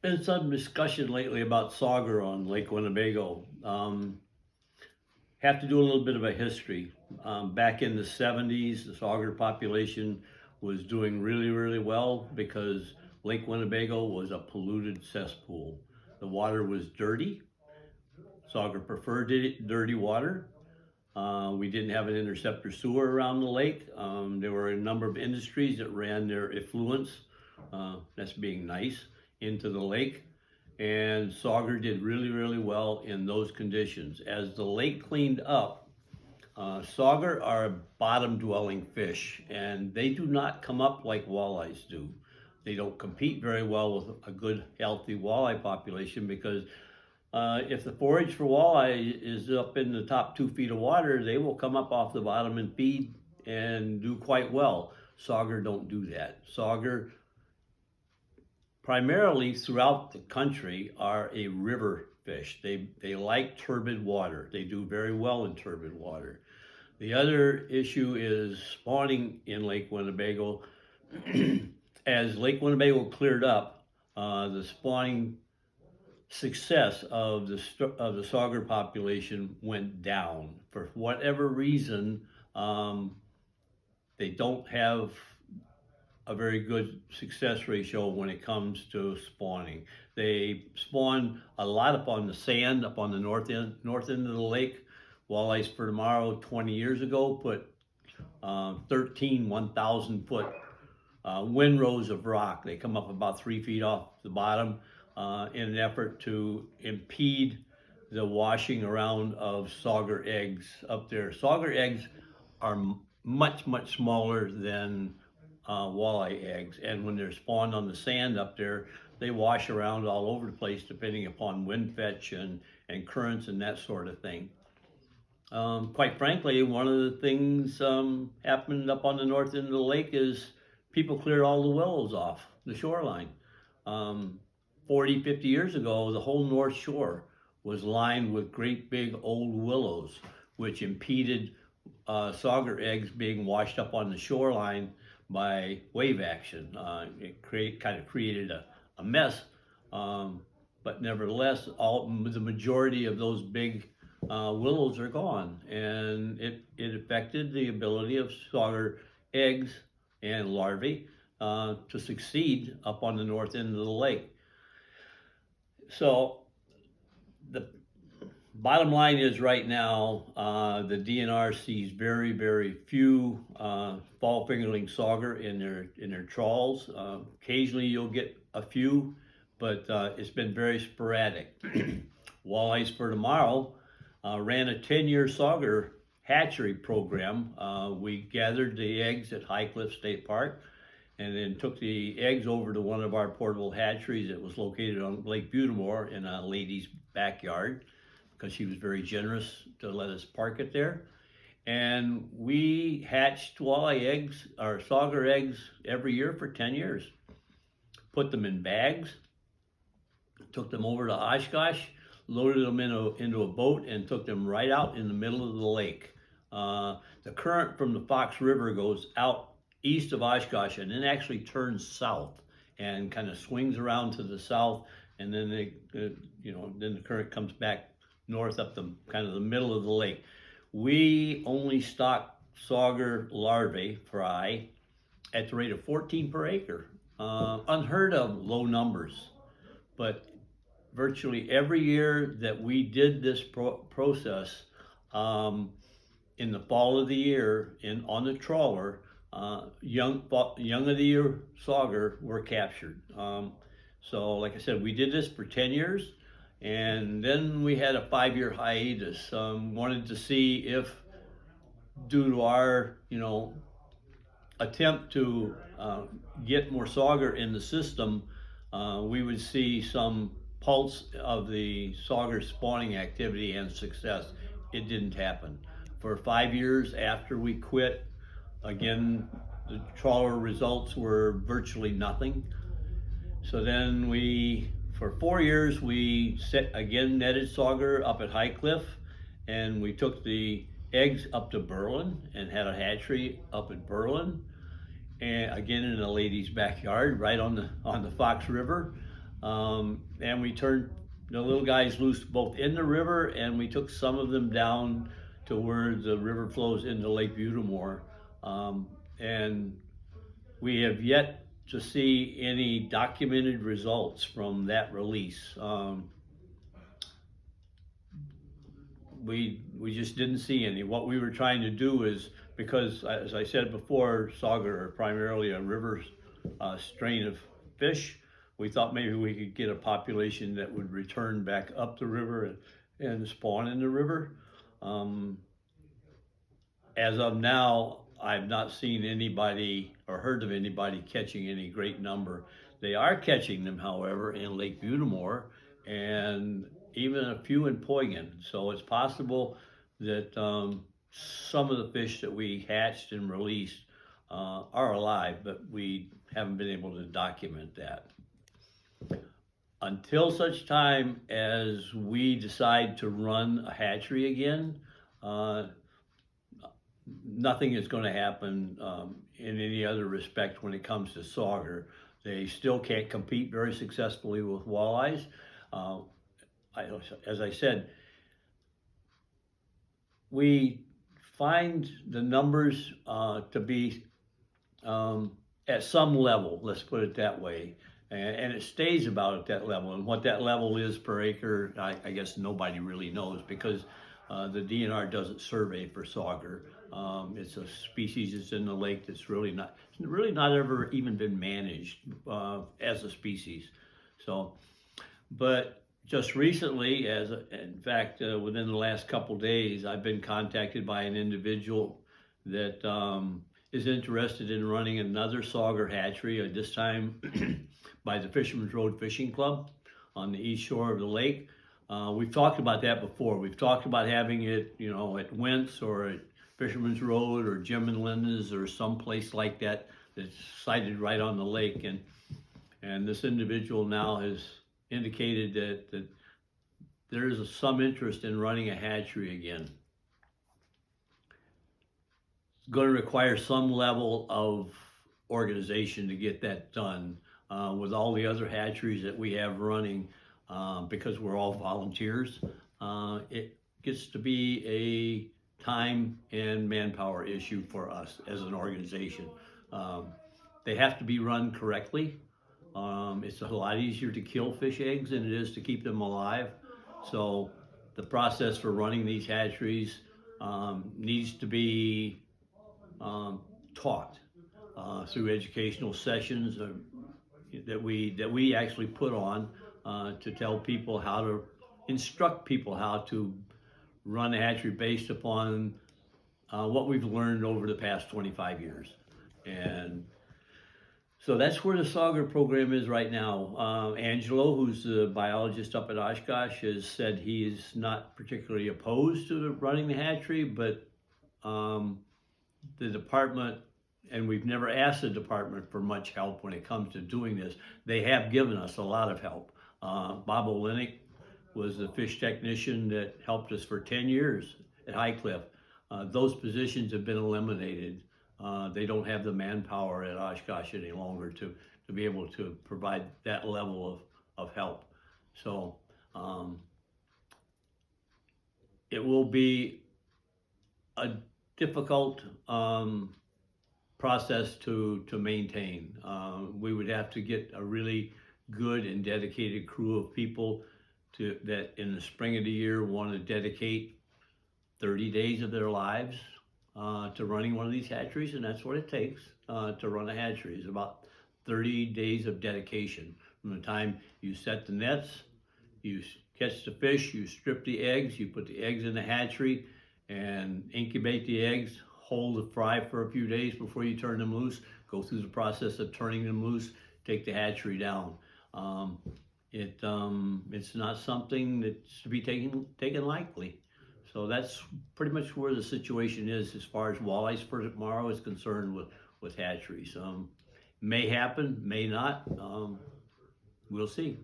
Been some discussion lately about Sauger on Lake Winnebago. Have to do a little bit of a history. Back in the 70s, the Sauger population was doing really, really well because Lake Winnebago was a polluted cesspool. The water was dirty. Sauger preferred dirty water. We didn't have an interceptor sewer around the lake. There were a number of industries that ran their effluents, that's being nice, into the lake. And Sauger did really, really well in those conditions. As the lake cleaned up, Sauger are bottom dwelling fish, and they do not come up like walleyes do. They don't compete very well with a good, healthy walleye population because if the forage for walleye is up in the top 2 feet of water, they will come up off the bottom and feed and do quite well. Sauger don't do that. Sauger primarily throughout the country are a river fish. They like turbid water. They do very well in turbid water. The other issue is spawning in Lake Winnebago. As Lake Winnebago cleared up, the spawning success of the Sauger population went down. For whatever reason, they don't have a very good success ratio when it comes to spawning. They spawn a lot up on the sand, up on the north end of the lake. Walleyes for Tomorrow 20 years ago put 13 1,000-foot windrows of rock. They come up about 3 feet off the bottom in an effort to impede the washing around of Sauger eggs up there. Sauger eggs are much, much smaller than walleye eggs, and when they're spawned on the sand up there, they wash around all over the place depending upon wind fetch and currents and that sort of thing. Quite frankly, one of the things happened up on the north end of the lake is people cleared all the willows off the shoreline. 40, 50 years ago, the whole North Shore was lined with great big old willows, which impeded Sauger eggs being washed up on the shoreline by wave action. It kind of created a mess, but nevertheless, the majority of those big willows are gone, and it affected the ability of Sauger eggs and larvae to succeed up on the north end of the lake. So the bottom line is right now, the DNR sees very, very few fall fingerling sauger in their trawls. Occasionally you'll get a few, but it's been very sporadic. Walleyes for Tomorrow ran a 10-year sauger hatchery program. We gathered the eggs at High Cliff State Park and then took the eggs over to one of our portable hatcheries that was located on Lake Winnebago in a lady's backyard, because she was very generous to let us park it there. And we hatched walleye eggs, or sauger eggs, every year for 10 years. Put them in bags, took them over to Oshkosh, loaded them into a boat, and took them right out in the middle of the lake. The current from the Fox River goes out east of Oshkosh and then actually turns south and kind of swings around to the south, and then then the current comes back north up the kind of the middle of the lake. We only stock sauger larvae, fry, at the rate of 14 per acre. Unheard of low numbers, but virtually every year that we did this process, in the fall of the year on the trawler, young of the year sauger were captured. So like I said, we did this for 10 years. And then we had a 5-year hiatus. Wanted to see if, due to our, attempt to get more sauger in the system, we would see some pulse of the sauger spawning activity and success. It didn't happen. For 5 years after we quit, again, the trawler results were virtually nothing. So then for 4 years, we netted sauger up at High Cliff, and we took the eggs up to Berlin and had a hatchery up at Berlin, and again in a lady's backyard, right on the Fox River. And we turned the little guys loose both in the river, and we took some of them down to where the river flows into Lake Winnebago. And we have yet to see any documented results from that release. We just didn't see any. What we were trying to do is, because as I said before, Sauger are primarily a river strain of fish. We thought maybe we could get a population that would return back up the river and spawn in the river. As of now, I've not seen anybody or heard of anybody catching any great number. They are catching them, however, in Lake Winnebago and even a few in Poigan. So it's possible that some of the fish that we hatched and released are alive, but we haven't been able to document that. Until such time as we decide to run a hatchery again, nothing is going to happen in any other respect when it comes to Sauger. They still can't compete very successfully with walleyes. As I said, we find the numbers to be at some level, let's put it that way, and it stays about at that level. And what that level is per acre, I guess nobody really knows, because the DNR doesn't survey for Sauger. It's a species that's in the lake that's really not ever even been managed as a species. So, but just recently, in fact, within the last couple days, I've been contacted by an individual that is interested in running another Sauger hatchery, this time by the Fisherman's Road Fishing Club on the east shore of the lake. We've talked about that before. We've talked about having it, at Wentz or at Fisherman's Road or Jim and Linda's or someplace like that that's sited right on the lake. And this individual now has indicated that there is some interest in running a hatchery again. It's going to require some level of organization to get that done with all the other hatcheries that we have running, because we're all volunteers. It gets to be a time and manpower issue for us as an organization. They have to be run correctly. It's a lot easier to kill fish eggs than it is to keep them alive. So the process for running these hatcheries needs to be taught through educational sessions that we actually put on to tell people how to instruct people how to run a hatchery based upon what we've learned over the past 25 years. And so that's where the Sauger program is right now. Angelo, who's the biologist up at Oshkosh, has said he is not particularly opposed to running the hatchery, but the department, and we've never asked the department for much help when it comes to doing this. They have given us a lot of help. Bob Olenek was the fish technician that helped us for 10 years at High Cliff. Those positions have been eliminated. They don't have the manpower at Oshkosh any longer to be able to provide that level of help. So it will be a difficult process to maintain. We would have to get a really good and dedicated crew of people that in the spring of the year want to dedicate 30 days of their lives to running one of these hatcheries, and that's what it takes to run a hatchery. It's about 30 days of dedication. From the time you set the nets, you catch the fish, you strip the eggs, you put the eggs in the hatchery and incubate the eggs, hold the fry for a few days before you turn them loose, go through the process of turning them loose, take the hatchery down. It's not something that's to be taken lightly. So that's pretty much where the situation is as far as walleyes for tomorrow is concerned with hatcheries. May happen, may not. We'll see.